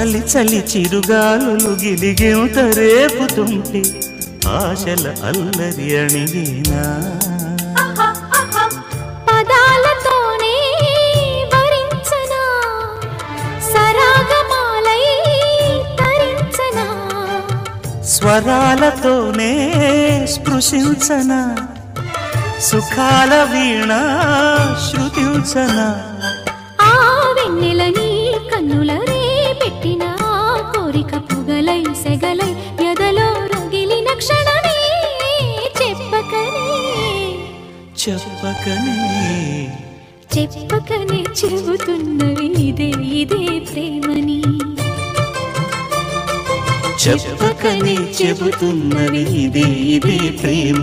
చలి చలి చిరుగాలులు గిలిగింత రేపుతుంటే ఆశల అల్లరి అణిగేనా పదాలతోనే వరించనా సరాగమాలై తరించనా స్వరాలతోనే స్పృశించనా సుఖాల వీణ శృతించనా ఆ వెన్నెలని కన్నుల రే పెట్టిన కోరిక పొగలై సెగలై ఎదలో రగిలిన క్షణమే చెప్పకనే చెప్పకనే చెప్పకనే చెబుతున్నవి ఇదే ఇదే ప్రేమని చెప్పకనే చెబుతున్నవి ఇదే ఇదే ప్రేమ